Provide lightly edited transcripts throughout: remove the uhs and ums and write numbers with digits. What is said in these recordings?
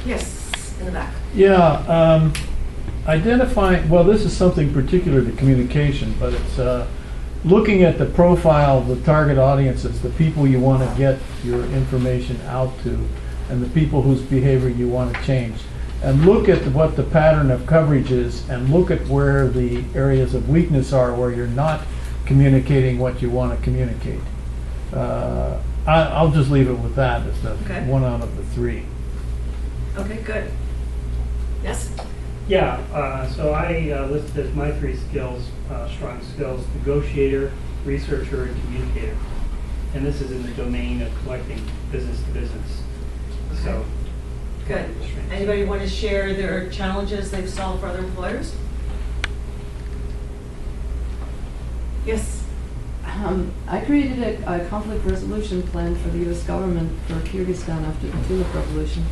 Yes, in the back. Yeah, identifying, well, this is something particular to communication, but it's looking at the profile of the target audiences, the people you want to get your information out to, and the people whose behavior you want to change. And look at what the pattern of coverage is, and look at where the areas of weakness are, where you're not communicating what you want to communicate. I'll just leave it with that as the Okay. one out of the three. Okay, good. Yes? Yeah, so I listed as my three skills, strong skills: negotiator, researcher, and communicator. And this is in the domain of collecting business to business. So, Good. Anybody want to share their challenges they've solved for other employers? Yes? I created a conflict resolution plan for the U.S. government for Kyrgyzstan after the Tulip Revolution.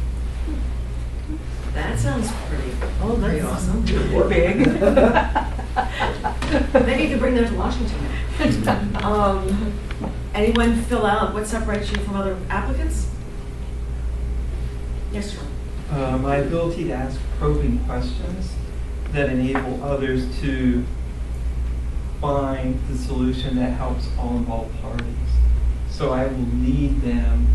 That sounds pretty awesome. Big. Maybe you could bring that to Washington now. Anyone fill out what separates you from other applicants? Yes, John. My ability to ask probing questions that enable others to find the solution that helps all involved parties. So I will lead them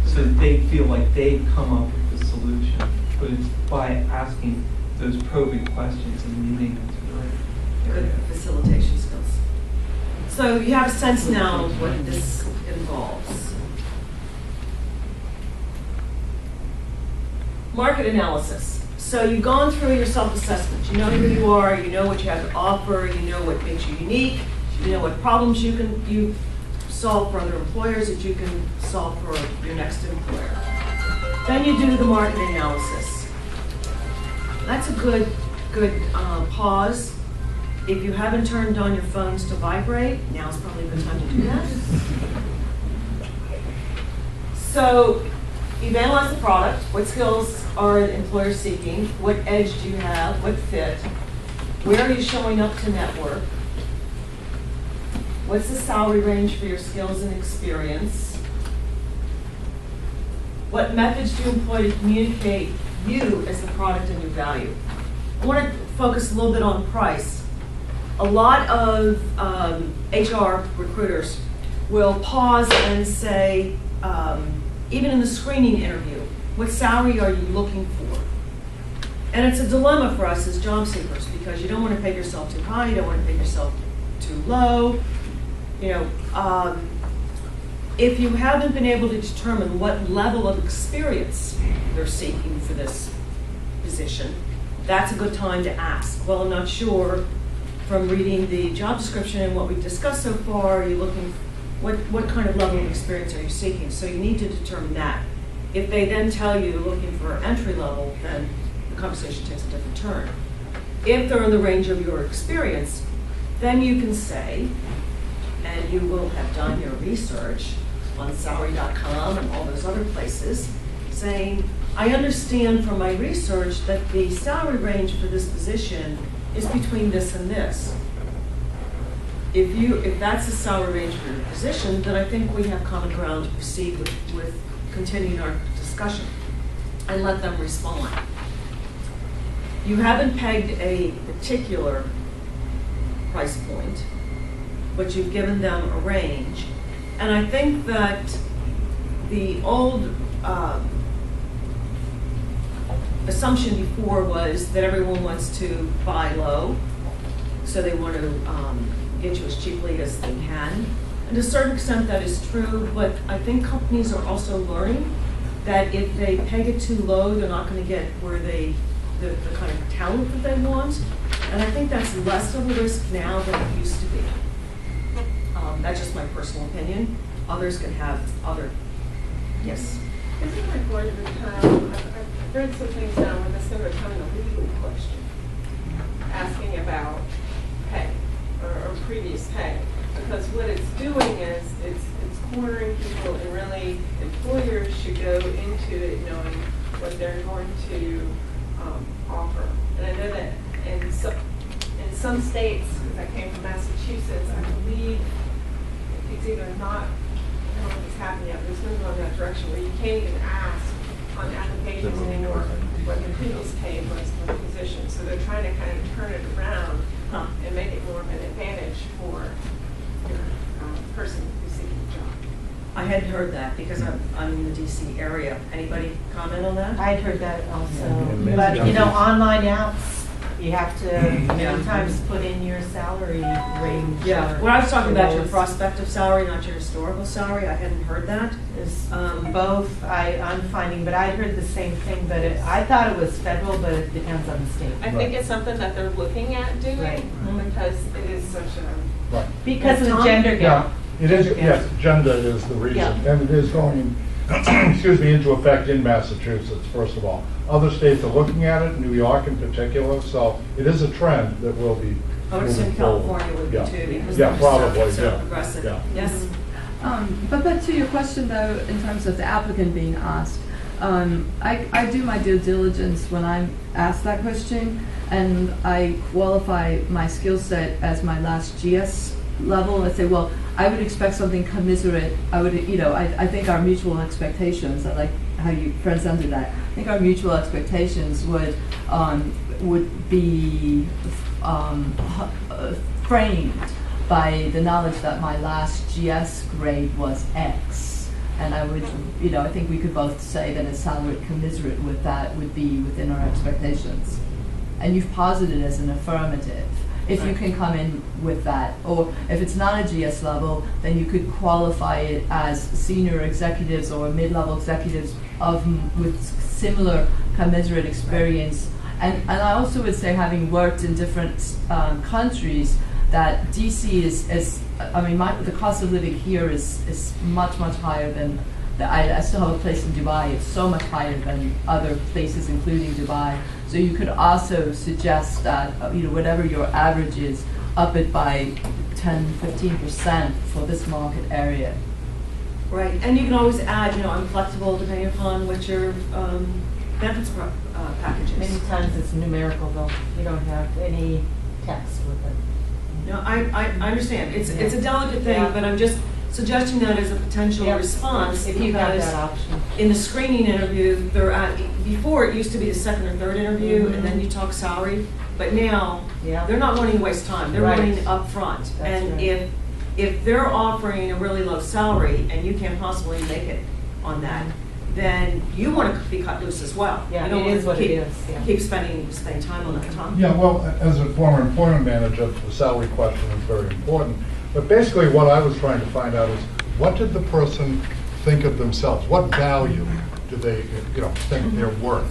so that they feel like they've come up with the solution. But it's by asking those probing questions and leading them to the right Good area. facilitation skills. So you have a sense now of what this involves. Market analysis. So you've gone through your self-assessment. You know who you are, you know what you have to offer, you know what makes you unique, you know what problems you solve for other employers that you can solve for your next employer. Then you do the market analysis. That's a good pause. If you haven't turned on your phones to vibrate, now's probably a good time to do that. So you've analyzed the product. What skills are employers seeking? What edge do you have? What fit? Where are you showing up to network? What's the salary range for your skills and experience? What methods do you employ to communicate you as the product and your value? I want to focus a little bit on price. A lot of HR recruiters will pause and say, even in the screening interview, what salary are you looking for? And it's a dilemma for us as job seekers because you don't want to pay yourself too high, you don't want to pay yourself too low. If you haven't been able to determine what level of experience they're seeking for this position, that's a good time to ask. Well, I'm not sure from reading the job description and what we've discussed so far, are you looking, what kind of level of experience are you seeking? So you need to determine that. If they then tell you you're looking for entry level, then the conversation takes a different turn. If they're in the range of your experience, then you can say, and you will have done your research on salary.com and all those other places, saying, I understand from my research that the salary range for this position is between this and this. If that's the salary range for your position, then I think we have common ground to proceed with continuing our discussion and let them respond. You haven't pegged a particular price point, but you've given them a range. And I think that the old assumption before was that everyone wants to buy low, so they want to get you as cheaply as they can. And to a certain extent that is true, but I think companies are also learning that if they peg it too low, they're not going to get where the kind of talent that they want. And I think that's less of a risk now than it used to be. That's just my personal opinion. Others can have other, yes? Isn't it going to become, I've read some things now where this is going to become a legal question, asking about pay or previous pay. Because what it's doing is it's cornering people, and really employers should go into it knowing what they're going to offer. And I know that in some states, because I came from Massachusetts, I believe it's either not, I don't know if it's happened yet, but it's moving on that direction where you can't even ask on applications anymore what the previous pay was for the position. So they're trying to kind of turn it around Huh. and make it more of an advantage for your person who's seeking a job. I hadn't heard that because I'm in the DC area. Anybody comment on that? I'd heard that also, Yeah. but you know, online apps, you have to Yeah. many times put in your salary range. Yeah, or- when I was talking about your those. prospective salary, not your historical salary, I hadn't heard that. Is Both. I'm finding, but I'd heard the same thing, but I thought it was federal, but it depends on the state. I think it's something that they're looking at doing Right. because it is such a, Right. Because of the Tom? gender Yeah, gap. it is, yes, gender is the reason, and it is going, excuse me, into effect in Massachusetts, first of all. Other states are looking at it, New York in particular, so it is a trend that will be I would assume moving forward. California would be Yeah. too because Yeah, they're probably, so yeah. progressive. Yeah. Yes? But back to your question though, in terms of the applicant being asked, I do my due diligence when I'm asked that question, and I qualify my skill set as my last GS level. I say, well, I would expect something commiserate. I would, I think our mutual expectations, I like how you presented that. I think our mutual expectations would be framed by the knowledge that my last GS grade was X. And I would, I think we could both say that a salary commensurate with that would be within our expectations. And you've posited as an affirmative. If you can come in with that, or if it's not a GS level, then you could qualify it as senior executives or mid-level executives with similar commensurate experience. And I also would say, having worked in different countries, that DC is the cost of living here is much, much higher than, I still have a place in Dubai. It's so much higher than other places, including Dubai. So you could also suggest that, whatever your average is, up it by 10-15% for this market area. Right, and you can always add, I'm flexible depending upon what your benefits package Many is. times it's numerical though, you don't have any text with it. No, I understand. It's a delicate thing, Yeah. but I'm just suggesting that as a potential Yep. response If you have because that option. in the screening interview, before it used to be the second or third interview, Mhm. and then you talk salary, but now Yeah. they're not wanting to waste time. They're Right. wanting upfront. That's And right. if they're offering a really low salary and you can't possibly make it on that, then you want to be cut loose as well. Yeah, You don't it want is to what it keep- is, yeah. Keep spending time on that, Tom? Yeah, well, as a former employment manager, the salary question is very important. But basically, what I was trying to find out is, what did the person think of themselves? What value do they, think they're worth?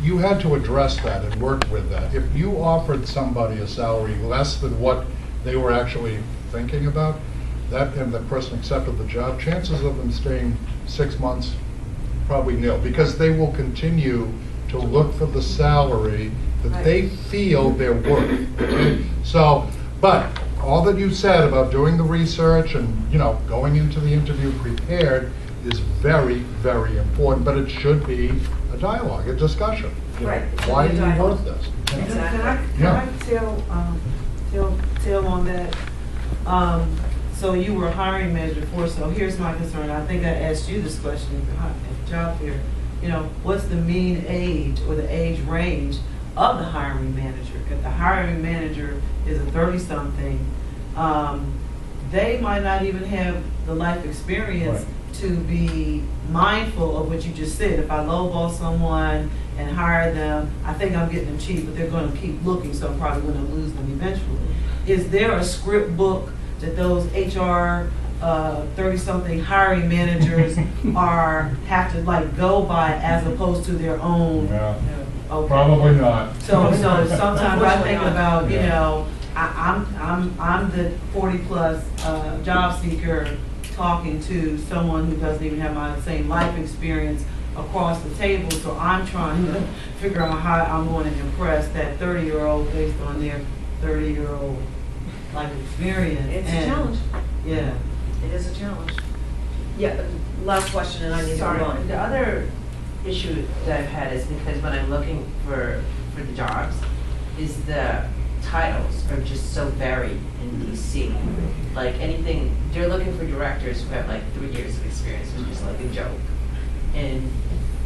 You had to address that and work with that. If you offered somebody a salary less than what they were actually thinking about, and the person accepted the job, chances of them staying 6 months, probably nil, because they will continue to look for the salary that they feel they're worth. So, but all that you said about doing the research and, going into the interview prepared is very, very important, but it should be a dialogue, a discussion. Right, it should Why be a are you dialogue. worth this? Exactly. Can I tell on that? So you were a hiring manager before, so here's my concern. I think I asked you this question at the job fair. What's the mean age or the age range of the hiring manager? If the hiring manager is a 30-something, they might not even have the life experience Right. to be mindful of what you just said. If I lowball someone and hire them, I think I'm getting them cheap, but they're going to keep looking, so I'm probably going to lose them eventually. Is there a script book that those HR 30-something hiring managers have to go by as opposed to their own? Yeah, Okay. probably not. So sometimes I think Unfortunately about, Yeah. I'm the 40-plus job seeker talking to someone who doesn't even have my same life experience across the table, so I'm trying to figure out how I'm going to impress that 30-year-old based on their 30-year-old life experience. It's a And, challenge. Yeah. It is a challenge. Yeah, last question, and I need to Sorry, move on. the other issue that I've had is because when I'm looking for the jobs, is the titles are just so varied in DC. Like anything, they're looking for directors who have 3 years of experience, which is like a joke. And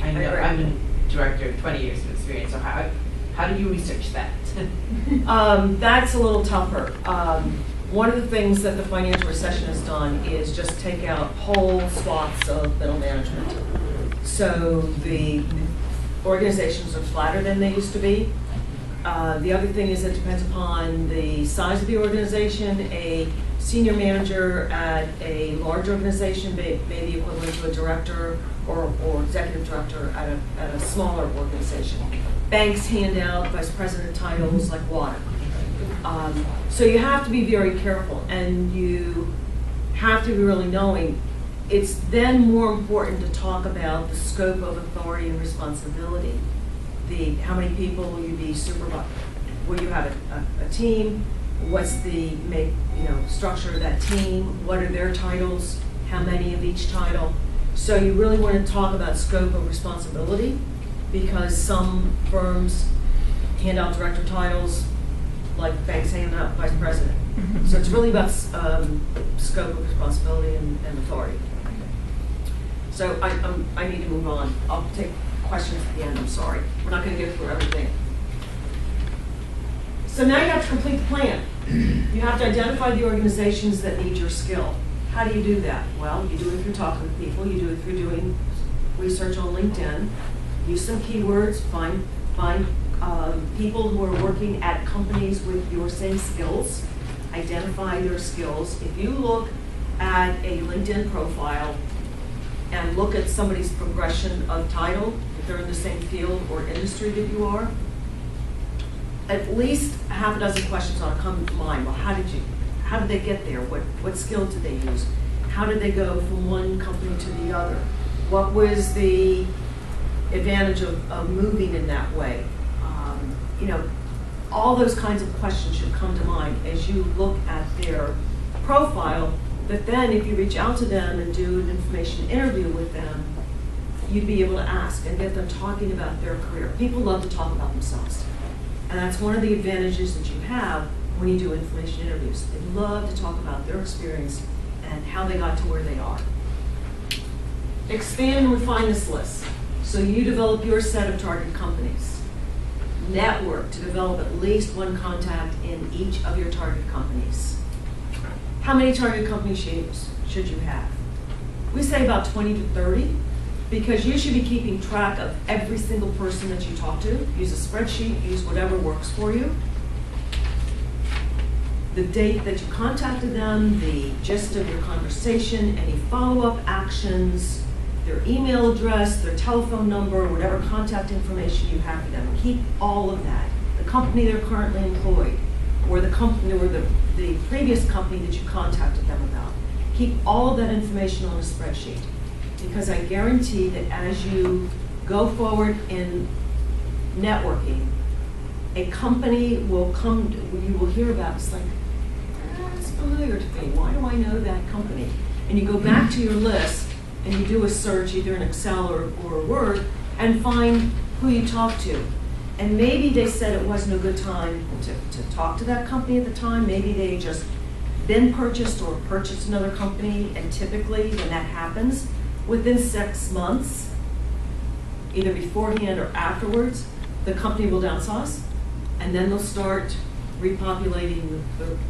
I know, agree. I'm a director, 20 years of experience, so how do you research that? That's a little tougher. One of the things that the financial recession has done is just take out whole swaths of middle management. So the organizations are flatter than they used to be. The other thing is it depends upon the size of the organization. A senior manager at a large organization may be equivalent to a director or executive director at a smaller organization. Banks hand out vice president titles like water. So you have to be very careful, and you have to be really knowing. It's then more important to talk about the scope of authority and responsibility. How many people will you be supervising? Will you have a team? What's the structure of that team? What are their titles? How many of each title? So you really want to talk about scope of responsibility, because some firms hand out director titles, like banks hand out vice president. So it's really about scope of responsibility and authority. So I need to move on. I'll take questions at the end, I'm sorry. We're not going to get through everything. So now you have to complete the plan. You have to identify the organizations that need your skill. How do you do that? Well, you do it through talking with people. You do it through doing research on LinkedIn. Use some keywords. Find people who are working at companies with your same skills. Identify their skills. If you look at a LinkedIn profile and look at somebody's progression of title, if they're in the same field or industry that you are, at least a half a dozen questions ought to come to mind. Well, how did they get there? What skill did they use? How did they go from one company to the other? What was the advantage of moving in that way? All those kinds of questions should come to mind as you look at their profile, that then if you reach out to them and do an information interview with them, you'd be able to ask and get them talking about their career. People love to talk about themselves. And that's one of the advantages that you have when you do information interviews. They love to talk about their experience and how they got to where they are. Expand and refine this list. So you develop your set of target companies. Network to develop at least one contact in each of your target companies. How many target companies should you have? We say about 20 to 30, because you should be keeping track of every single person that you talk to. Use a spreadsheet, use whatever works for you. The date that you contacted them, the gist of your conversation, any follow-up actions, their email address, their telephone number, whatever contact information you have for them. Keep all of that. The company they're currently employed, or the company or the previous company that you contacted them about. Keep all of that information on a spreadsheet, because I guarantee that as you go forward in networking, a company will come, you will hear about, it's like, it's familiar to me. Why do I know that company? And you go back to your list and you do a search either in Excel or Word and find who you talked to. And maybe they said it wasn't a good time to talk to that company at the time. Maybe they just been purchased or purchased another company, and typically when that happens, within 6 months, either beforehand or afterwards, the company will downsize, and then they'll start repopulating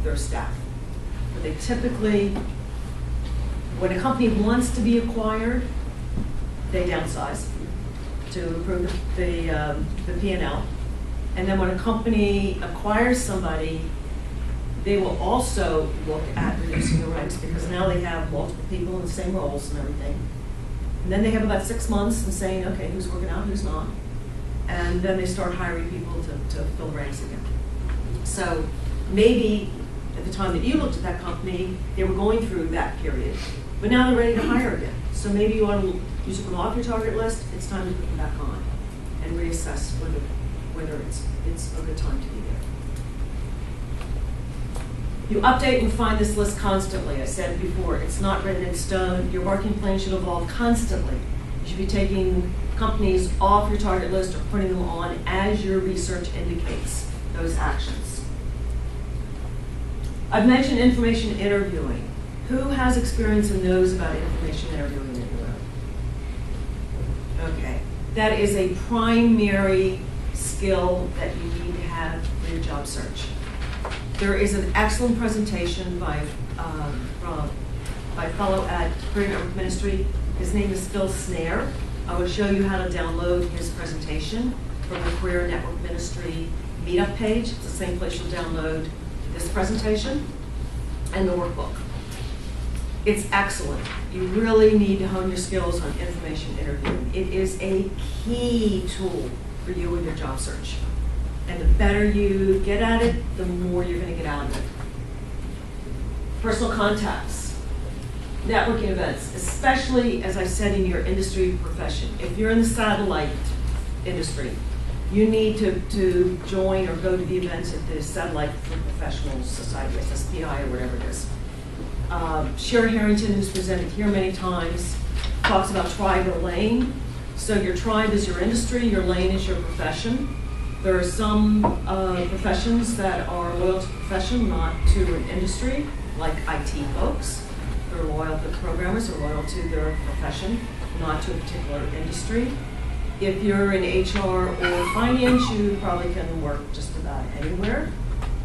their staff. But they typically, when a company wants to be acquired, they downsize to improve the P&L. And then when a company acquires somebody, they will also look at reducing the ranks, because now they have multiple people in the same roles and everything. And then they have about 6 months and saying, okay, who's working out, who's not. And then they start hiring people to fill ranks again. So maybe at the time that you looked at that company, they were going through that period, but now they're ready to hire again. So maybe you want to use them off your target list, it's time to put them back on and reassess whether it's a good time to be there. You update and refine this list constantly. I said it before, it's not written in stone. Your working plan should evolve constantly. You should be taking companies off your target list or putting them on as your research indicates those actions. I've mentioned information interviewing. Who has experience and knows about information interviewing in the room? Okay. That is a primary skill that you need to have for your job search. There is an excellent presentation by a fellow at Career Network Ministry. His name is Phil Snare. I will show you how to download his presentation from the Career Network Ministry meetup page. It's the same place you'll download this presentation and the workbook. It's excellent. You really need to hone your skills on information interviewing. It is a key tool for you in your job search. And the better you get at it, the more you're going to get out of it. Personal contacts, networking events, especially, as I said, in your industry profession. If you're in the satellite industry, you need to join or go to the events at the Satellite for Professionals Society, SSPI, or whatever it is. Sherry Harrington, who's presented here many times, talks about tribe or lane. So your tribe is your industry, your lane is your profession. There are some professions that are loyal to profession, not to an industry, like IT folks. They're loyal, the programmers are loyal to their profession, not to a particular industry. If you're in HR or finance, you probably can work just about anywhere.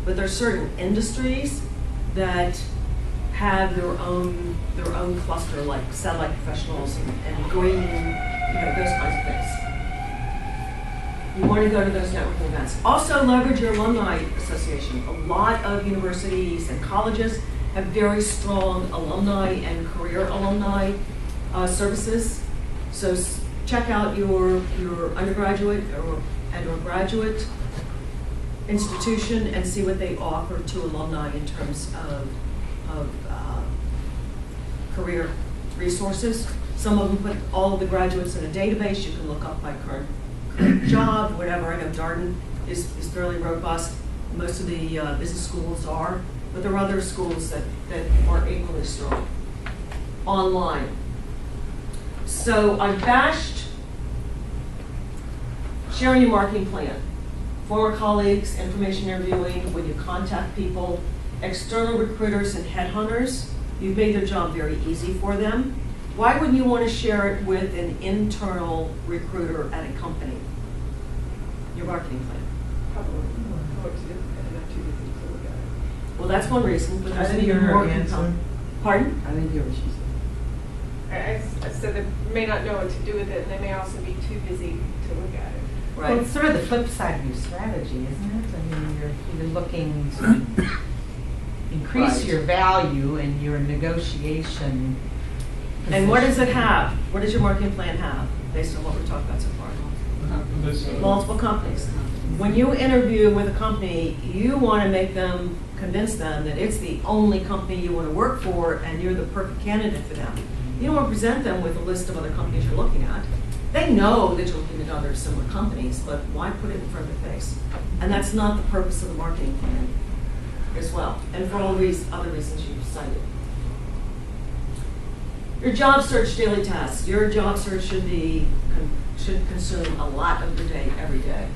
But there are certain industries that have their own cluster, like satellite professionals and green, those kinds of things. You want to go to those networking events. Also leverage your alumni association. A lot of universities and colleges have very strong alumni and career alumni services. So check out your undergraduate or graduate institution and see what they offer to alumni in terms of career resources. Some of them put all of the graduates in a database. You can look up by current job, whatever. I know Darden is fairly robust. Most of the business schools are, but there are other schools that are equally strong. Online. So I bashed sharing your marketing plan. Former colleagues, information interviewing, when you contact people, external recruiters and headhunters, you've made their job very easy for them. Why wouldn't you want to share it with an internal recruiter at a company? Your marketing plan. Well, that's one reason, but there's didn't even hear her more. answer. Pardon? I didn't hear what she said. I said they may not know what to do with it, and they may also be too busy to look at it. Right. Well, it's sort of the flip side of your strategy, isn't it? I mean, you're looking to increase Right. your value in your negotiation. And what does it have? What does your marketing plan have, based on what we've talked about so far? Multiple companies. When you interview with a company, you want to convince them that it's the only company you want to work for and you're the perfect candidate for them. You don't want to present them with a list of other companies you're looking at. They know that you're looking at other similar companies, but why put it in front of their face? And that's not the purpose of the marketing plan as well, and for all these other reasons you've cited. Your job search daily tasks. Your job search should consume a lot of your day, every day.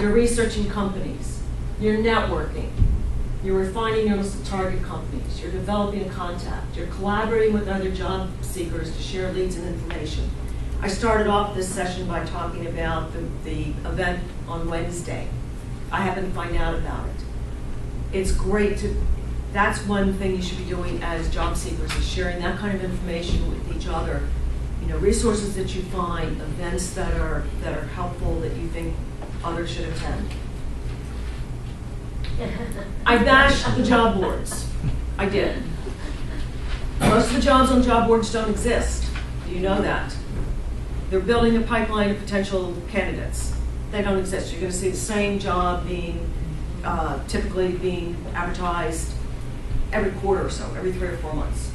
You're researching companies. You're networking. You're refining your list of target companies. You're developing a contact. You're collaborating with other job seekers to share leads and information. I started off this session by talking about the event on Wednesday. I happened to find out about it. It's great that's one thing you should be doing as job seekers, is sharing that kind of information with each other. Resources that you find, events that are helpful that you think others should attend. I bashed the job boards. I did. Most of the jobs on job boards don't exist. Do you know that? They're building a pipeline of potential candidates. They don't exist. You're going to see the same job typically being advertised every quarter or so, every 3 or 4 months.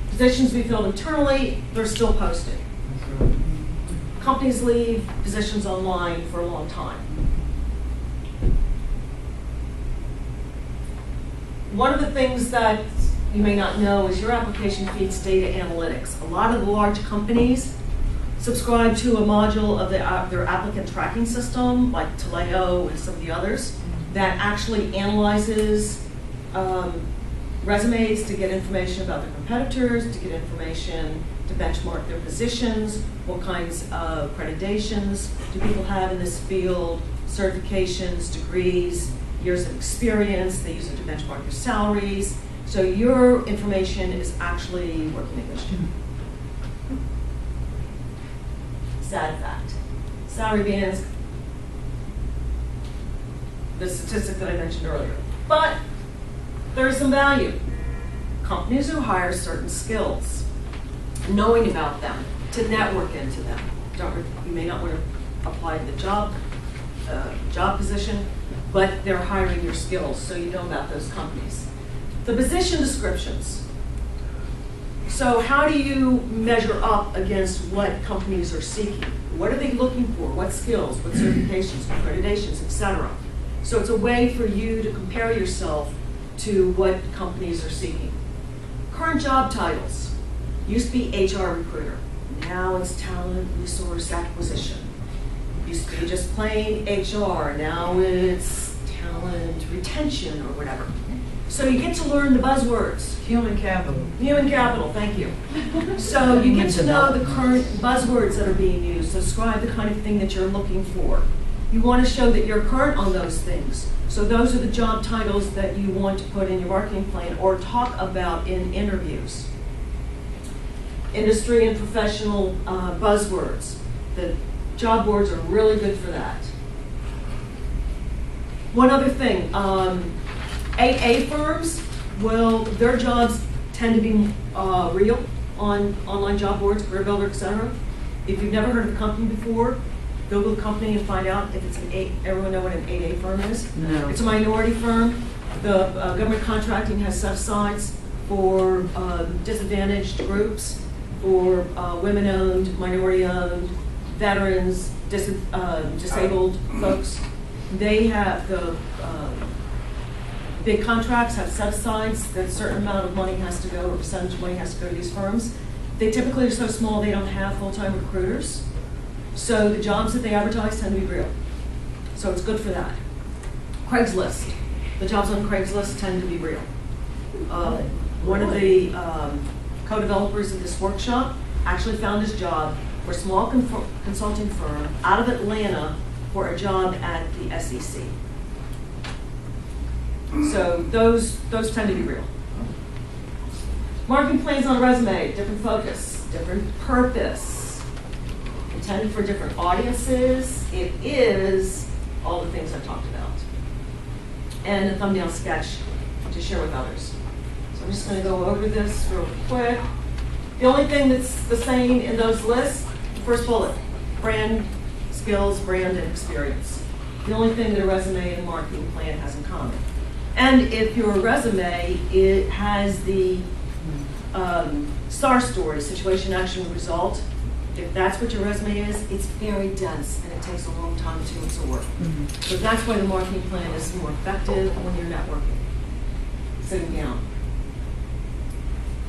Positions we filled internally, they're still posted. Companies leave positions online for a long time. One of the things that you may not know is your application feeds data analytics. A lot of the large companies subscribe to a module of their applicant tracking system, like Taleo and some of the others, that actually analyzes resumes to get information about their competitors, to get information to benchmark their positions, what kinds of accreditations do people have in this field, certifications, degrees, years of experience. They use it to benchmark their salaries. So your information is actually working against you. Sad fact. Salary bands, the statistic that I mentioned earlier. But there's some value. Companies who hire certain skills, knowing about them, to network into them. You may not want to apply to the job position, but they're hiring your skills, so you know about those companies. The position descriptions. So how do you measure up against what companies are seeking? What are they looking for? What skills, what certifications, accreditations, etc. So it's a way for you to compare yourself to what companies are seeking. Current job titles. Used to be HR recruiter. Now it's talent resource acquisition. Used to be just plain HR. Now it's talent retention or whatever. So you get to learn the buzzwords. Human capital. Human capital, thank you. So you get to know the current buzzwords that are being used, to describe the kind of thing that you're looking for. You want to show that you're current on those things. So those are the job titles that you want to put in your marketing plan or talk about in interviews. Industry and professional buzzwords. The job boards are really good for that. One other thing, AA firms, well, their jobs tend to be real on online job boards, Career Builder, etc. If you've never heard of a company before, Google the company and find out if it's everyone know what an 8A firm is? No. It's a minority firm. The government contracting has set-asides for disadvantaged groups, for women-owned, minority-owned, veterans, disabled folks. They have the big contracts have set-asides that a certain amount of money has to go, or percentage of money has to go to these firms. They typically are so small they don't have full-time recruiters. So the jobs that they advertise tend to be real. So it's good for that. Craigslist. The jobs on Craigslist tend to be real. One of the co-developers of this workshop actually found his job for a small consulting firm out of Atlanta for a job at the SEC. So those tend to be real. Marketing plans on a resume, different focus, different purpose, intended for different audiences. It is all the things I've talked about. And a thumbnail sketch to share with others. So I'm just going to go over this real quick. The only thing that's the same in those lists, the first bullet, brand, skills, brand, and experience. The only thing that a resume and a marketing plan has in common. And if your resume, it has the STAR story, situation, action, result. If that's what your resume is, it's very dense and it takes a long time to absorb. So that's why the marketing plan is more effective when you're networking, sitting down.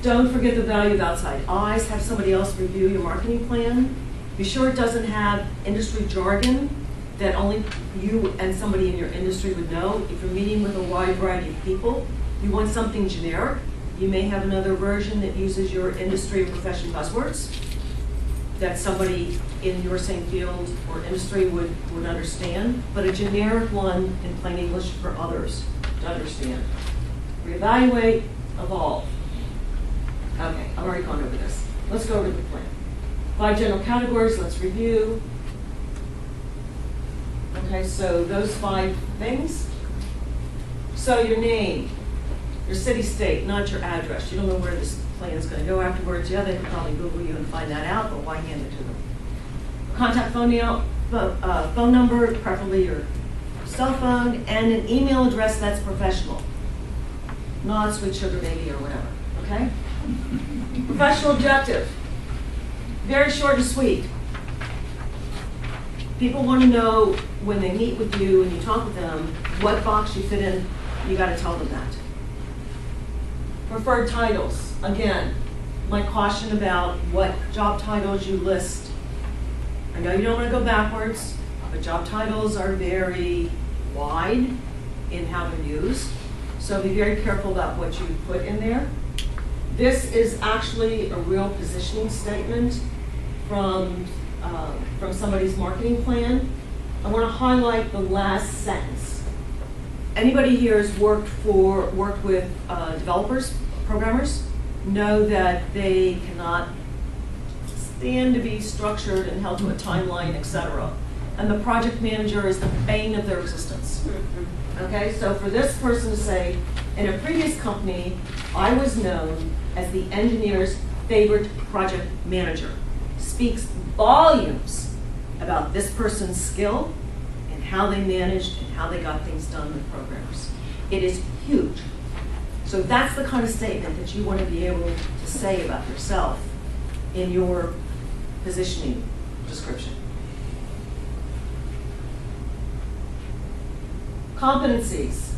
Don't forget the value of outside eyes. Have somebody else review your marketing plan. Be sure it doesn't have industry jargon that only you and somebody in your industry would know. If you're meeting with a wide variety of people, you want something generic. You may have another version that uses your industry or profession buzzwords that somebody in your same field or industry would understand, but a generic one in plain English for others to understand. Reevaluate, evolve. Okay, I've already gone over this. Let's go over the plan. 5 general categories, let's review. Okay, so those 5 things. So your name, your city, state, not your address. You don't know where this plan is going to go afterwards. Yeah, they can probably Google you and find that out, but why hand it to them? Contact phone number, preferably your cell phone, and an email address that's professional. Not sweet sugar baby or whatever, okay? Professional objective. Very short and sweet. People want to know when they meet with you and you talk with them, what box you fit in. You got to tell them that. Preferred titles. Again, my caution about what job titles you list. I know you don't want to go backwards, but job titles are very wide in how they're used. So be very careful about what you put in there. This is actually a real positioning statement from somebody's marketing plan. I want to highlight the last sentence. Anybody here has worked with developers, programmers, know that they cannot stand to be structured and held to a timeline, etc. And the project manager is the bane of their existence. Okay, so for this person to say, in a previous company, I was known as the engineer's favorite project manager, speaks volumes about this person's skill and how they managed and how they got things done with programmers. It is huge. So that's the kind of statement that you want to be able to say about yourself in your positioning description. Competencies.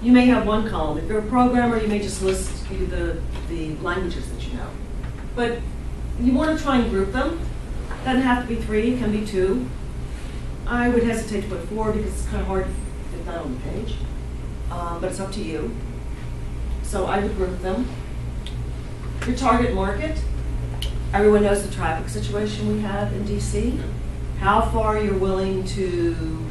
You may have one column. If you're a programmer, you may just list the languages that you know. But you want to try and group them. Doesn't have to be 3, it can be 2. I would hesitate to put 4 because it's kind of hard to fit that on the page. But it's up to you. So I would group them. Your target market. Everyone knows the traffic situation we have in DC. How far you're willing to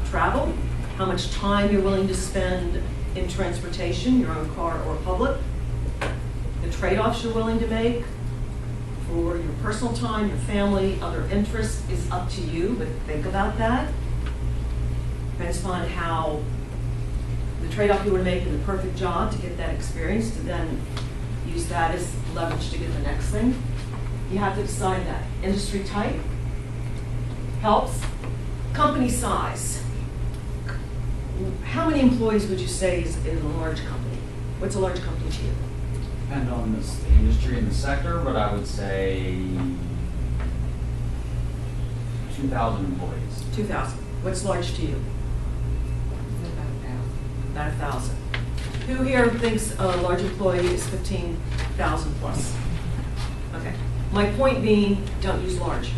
travel, how much time you're willing to spend in transportation, your own car or public, the trade-offs you're willing to make for your personal time, your family, other interests is up to you, but think about that. Depends on how the trade-off you want to make in the perfect job to get that experience, to then use that as leverage to get the next thing. You have to decide that. Industry type helps. Company size. How many employees would you say is in a large company? What's a large company to you? Depend on the industry and the sector, but I would say 2,000 employees. 2,000. What's large to you? About 1,000. Who here thinks a large employee is 15,000 plus? Okay. My point being, don't use large.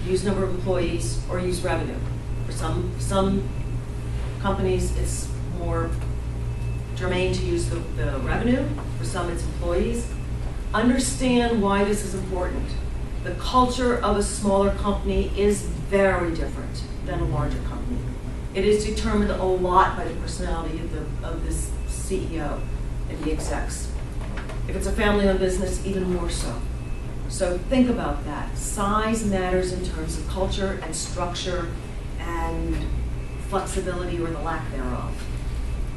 Use number of employees or use revenue. For some companies, it's more germane to use the revenue. For some, it's employees. Understand why this is important. The culture of a smaller company is very different than a larger company. It is determined a lot by the personality of this CEO and the execs. If it's a family-owned business, even more so. So think about that. Size matters in terms of culture and structure and flexibility or the lack thereof.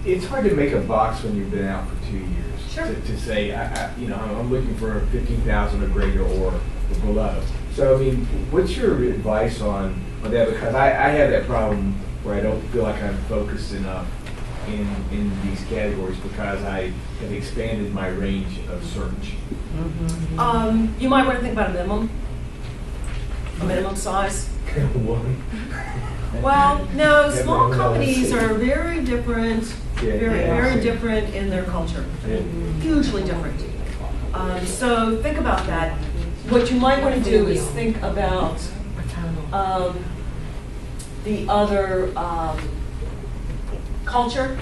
It's hard to make a box when you've been out for 2 years. Sure. To say, I'm looking for 15,000 or greater or below. So, I mean, what's your advice on that? Because I have that problem where I don't feel like I'm focused enough in these categories because I have expanded my range of search. You might want to think about a minimum size. One. Well, no, small companies are very different, very different in their culture, hugely different. So think about that. What you might want to do is think about the other culture.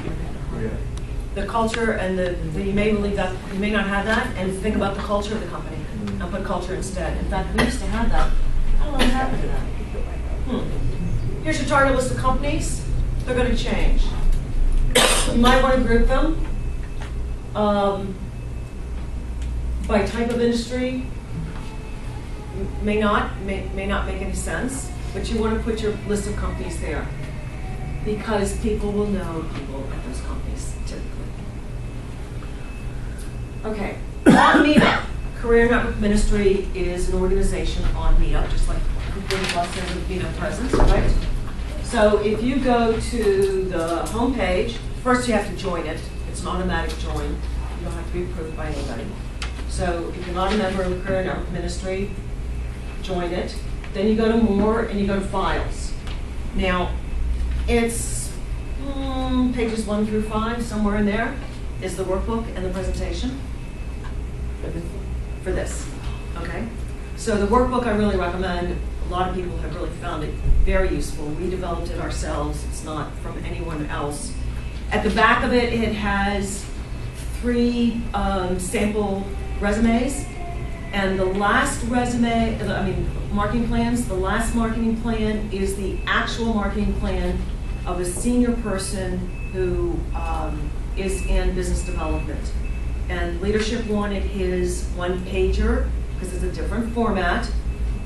The culture and you may believe that you may not have that, and think about the culture of the company and put culture instead. In fact, we used to have that. I don't know what happened to that. Here's your target list of companies. They're going to change. You might want to group them by type of industry. May not make any sense, but you want to put your list of companies there because people will know people at those companies typically. Okay, on Meetup. Career Network Ministry is an organization on Meetup, just like Blue Plus and Meetup presence, right? So if you go to the homepage, first you have to join it. It's an automatic join. You don't have to be approved by anybody. So if you're not a member of Career Network Ministry, join it. Then you go to More and you go to Files. Now, it's pages 1 through 5, somewhere in there is the workbook and the presentation for this, okay? So the workbook I really recommend. A lot of people have really found it very useful. We developed it ourselves. It's not from anyone else. At the back of it, it has 3 sample resumes, and the last marketing plans, the last marketing plan is the actual marketing plan of a senior person who is in business development. And leadership wanted his 1-pager, because it's a different format.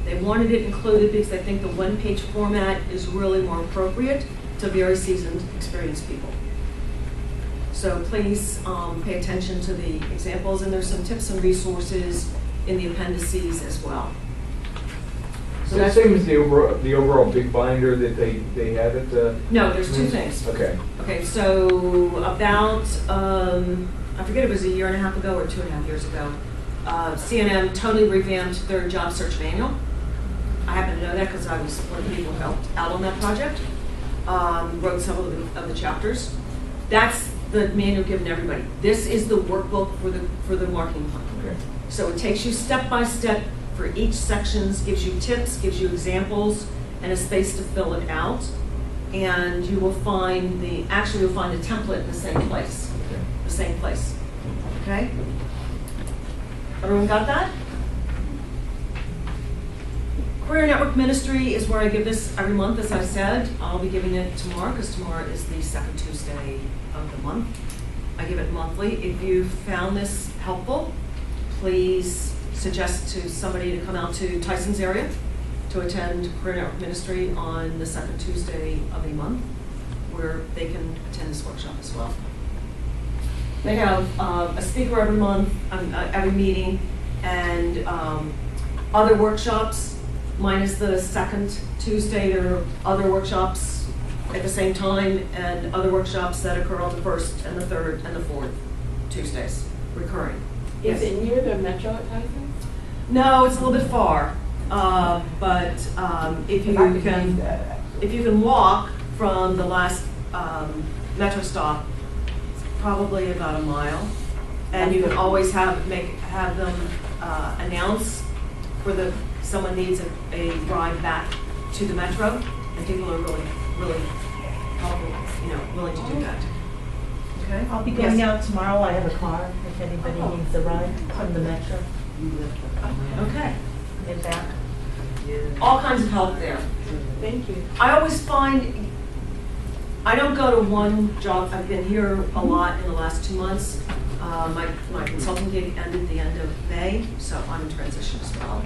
They wanted it included because they think the 1-page format is really more appropriate to very seasoned, experienced people. So please pay attention to the examples, and there's some tips and resources in the appendices as well. So that's same as the overall big binder that they have at the. No, there's 2 things. Okay. Okay, so about, I forget if it was a year and a half ago or 2.5 years ago, CNM totally revamped their job search manual. I happen to know that because I was one of the people who helped out on that project. Wrote some of the chapters. That's the manual given to everybody. This is the workbook for the marketing plan. Okay. So it takes you step by step for each sections, gives you tips, gives you examples, and a space to fill it out. And you will find you'll find a template in the same place. Okay. The same place. Okay? Everyone got that? Career Network Ministry is where I give this every month, as I said. I'll be giving it tomorrow, because tomorrow is the second Tuesday of the month. I give it monthly. If you found this helpful, please suggest to somebody to come out to Tyson's area to attend Career Network Ministry on the second Tuesday of a month, where they can attend this workshop as well. They have a speaker every month, every meeting, and other workshops. Minus the second Tuesday, there are other workshops at the same time, and other workshops that occur on the first and the third and the fourth Tuesdays, recurring. Is it near the Metro at Tyson? No, it's a little bit far, but if you can walk from the last Metro stop, it's probably about a mile, and you can always have them announce where someone needs a ride back to the Metro, and people are really helpful, willing to do that. Okay. I'll be going out tomorrow. I have a car if anybody needs a ride from the Metro Okay. and back. All kinds of help there. Thank you. I always find, I don't go to one job. I've been here a lot in the last 2 months. My consulting gig ended at the end of May, so I'm in transition as well.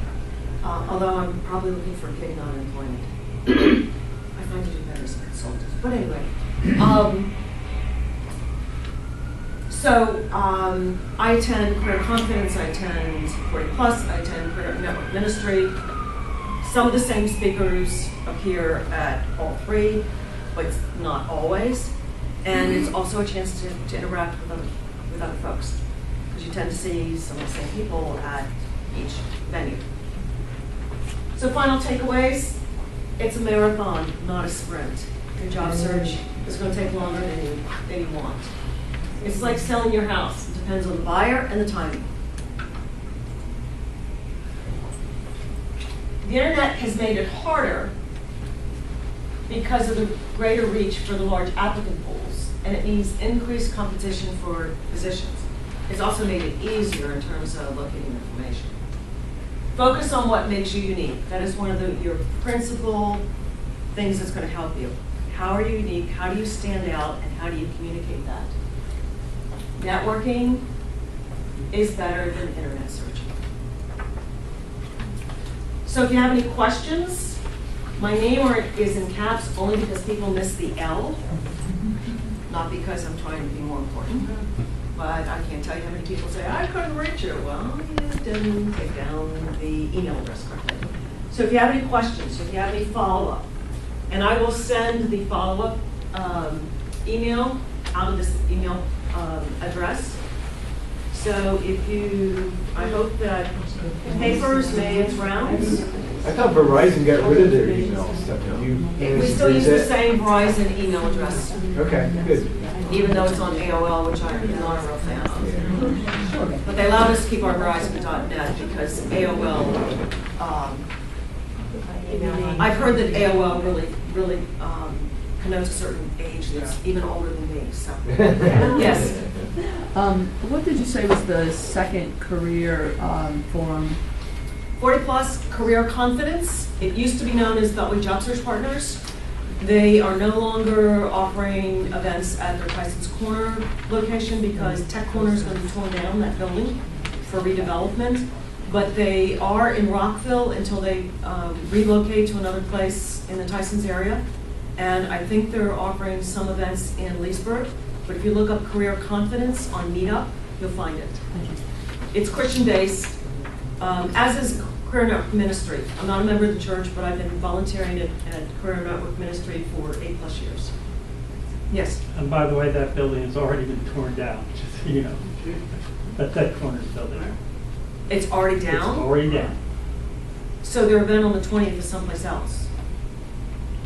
Although I'm probably looking for a gig, not employment. I find to do better as a consultant. But anyway, I attend Career Confidence, I attend 40 Plus, I attend Career Network Ministry. Some of the same speakers appear at all 3, but it's not always. And it's also a chance to interact with other folks, because you tend to see some of the same people at each venue. So final takeaways, it's a marathon, not a sprint. Your job search is going to take longer than you want. It's like selling your house. It depends on the buyer and the timing. The internet has made it harder because of the greater reach for the large applicant pools, and it means increased competition for positions. It's also made it easier in terms of locating information. Focus on what makes you unique. That is one of your principal things that's going to help you. How are you unique? How do you stand out? And how do you communicate that? Networking is better than internet searching. So if you have any questions, my name is in caps only because people miss the L, not because I'm trying to be more important. But I can't tell you how many people say, I couldn't reach you. Well, you didn't take down the email address correctly. So if you have any questions, if you have any follow-up, and I will send the follow-up email out of this email address. So I hope that papers made its rounds. I thought Verizon got rid of their email stuff. We still use the same Verizon email address. Okay, good. Even though it's on AOL, which I'm not a real fan of. But they allowed us to keep our Verizon.net because AOL, I've heard that AOL really connotes a certain age that's even older than me, so. Yes. What did you say was the second career forum? 40 Plus Career Confidence. It used to be known as Beltway Job Search Partners. They are no longer offering events at their Tyson's Corner location because Tech Corner is going to be torn down, that building, for redevelopment. But they are in Rockville until they relocate to another place in the Tyson's area. And I think they're offering some events in Leesburg. But if you look up Career Confidence on Meetup, you'll find it. It's Christian-based, as is Career Network Ministry. I'm not a member of the church, but I've been volunteering at Career Network Ministry for 8+ years. Yes? And by the way, that building has already been torn down, just so you know. That corner's building. It's already down? It's already down. So their event on the 20th is someplace else?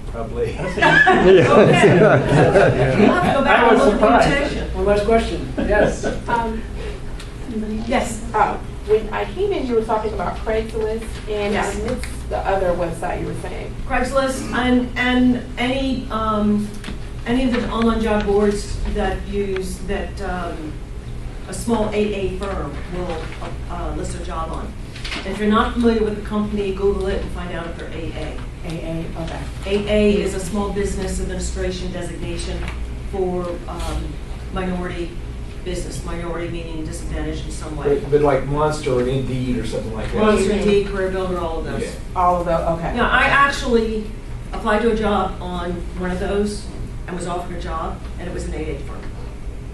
Probably. Okay. You'll have to go back I and was look at the surprised. invitation. One last question. Yes. Yes? When I came in, you were talking about Craigslist, and Yes. I missed the other website you were saying. Craigslist and any of the online job boards that use that a small AA firm will list a job on. And if you're not familiar with the company, Google it and find out if they're AA. AA, okay. AA is a small business administration designation for minority business, minority meaning disadvantaged in some way. But like Monster or Indeed or something like that. Monster, Indeed, Career Builder, all of those. Yeah. All of those, okay. Yeah, I actually applied to a job on one of those and was offered a job, and it was an AA firm.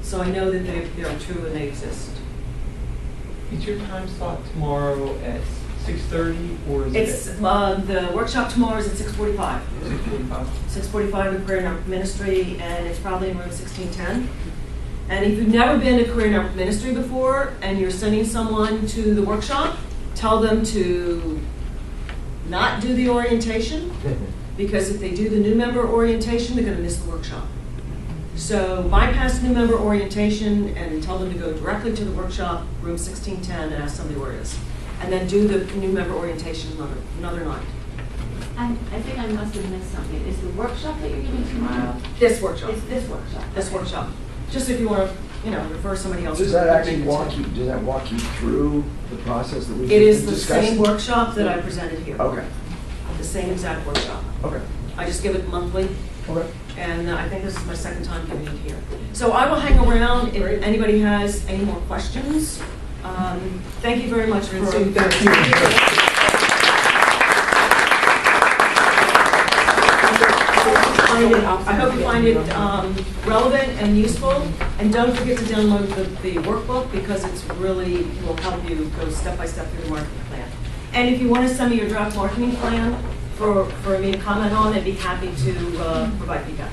So I know that they're true and they exist. Is your time slot tomorrow at 6:30 or is It's, it the workshop tomorrow is at 6:45. 6:45? 6:45 in Career Network Ministry, and it's probably in room 1610. And if you've never been to Career Network Ministry before, and you're sending someone to the workshop, tell them to not do the orientation, because if they do the new member orientation, they're gonna miss the workshop. So bypass new member orientation and tell them to go directly to the workshop, room 1610, and ask somebody where it is. And then do the new member orientation another night. I think I must have missed something. Is the workshop that you're giving tomorrow? This workshop. It's this workshop. This workshop. Just if you want to, refer somebody else. Does to that it, actually make it walk you through the process that we've It is the discussed? same workshop that I presented here. Okay, The same exact workshop. okay, I just give it monthly, okay. and I think this is my second time giving it here. So I will hang around if anybody has any more questions. Thank you very much for. Francine, thank you. I hope you find it relevant and useful. And don't forget to download the workbook, because it's really will help you go step by step through the marketing plan. And if you want to send me your draft marketing plan for me to comment on, I'd be happy to provide feedback.